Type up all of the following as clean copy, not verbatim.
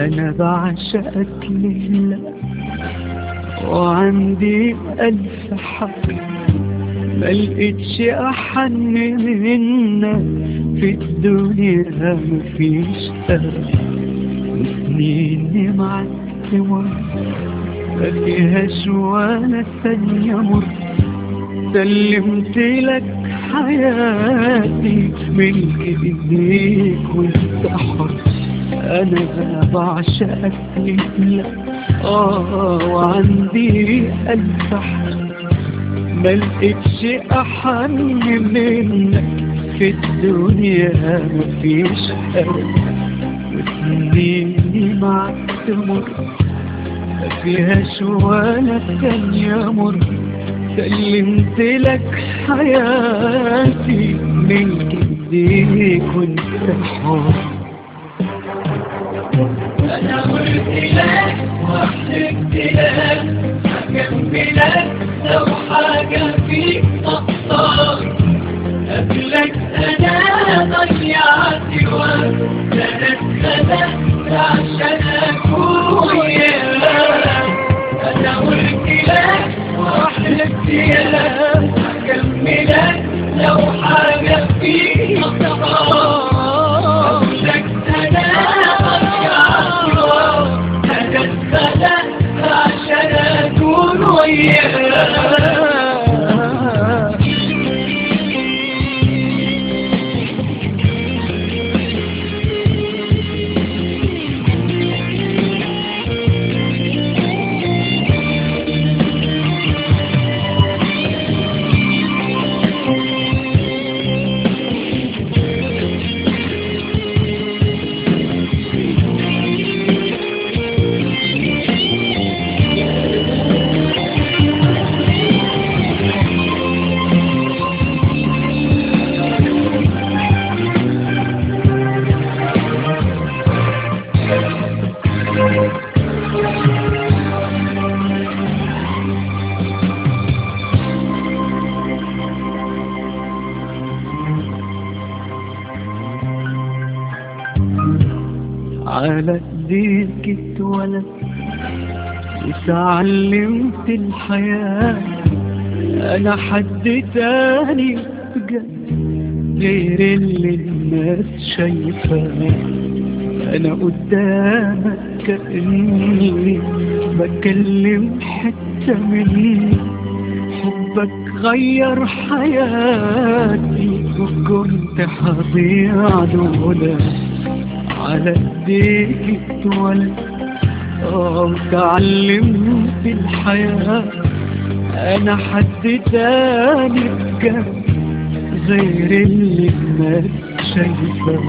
أنا بعشقك لله وعندي ألف حق، ملقتش أحن منك في الدنيا، مفيش أرض وسنيني معاك تمر، مفيهاش ولا ثانية مر. سلمت لك حياتي من ايديك وانت حر. انا بعشقك لله وعندي ألف حق، ملقتش أحن منك في الدنيا، مفيش أرض وسنيني معاك تمر، مفيهاش ولا ثانية مر. سلمت لك حياتي من ايديك وانت حر. أنا قلت لك وحلفت لك هكملك لو حاجة فيك تقصر. قبلك أنا ضيعت وقت، أنا اتخلقت عشان أكون وياك. أنا قلت لك وحلفت لك هكملك لو حاجة فيك تقصر. قبلك أنا عشان أكون وياك. على ايديك اتولدت وتعلمت الحياة. انا حد تاني بجد غير اللي الناس شايفاه. انا قدامك كأني بكلم حتة مني، حبك غير حياتي وكنت هضيع لولا. على ايديك اتولدت وتعلمت الحياة. انا حد تاني بجد غير اللي الناس شايفاه.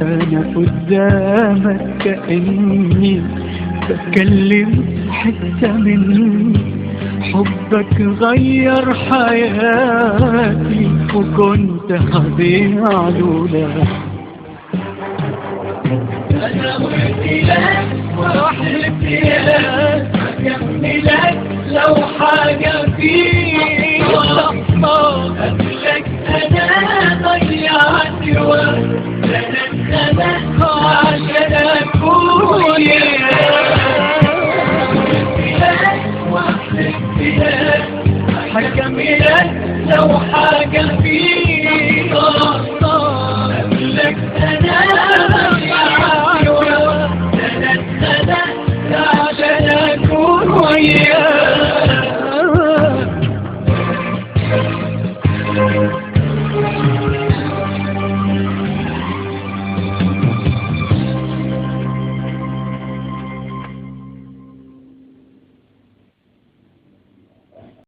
انا قدامك كأني بتكلم حتة مني، حبك غير حياتي وكنت هضيع لولا. أنا قلت لك وحلفت لك هكملك لو حاجة فيك تقصر. قبلك أنا ضيعت وقت، أنا اتخلقت عشان أكون وياك. قلت لك وحلفت لك هكملك لو حاجة فيك تقصر.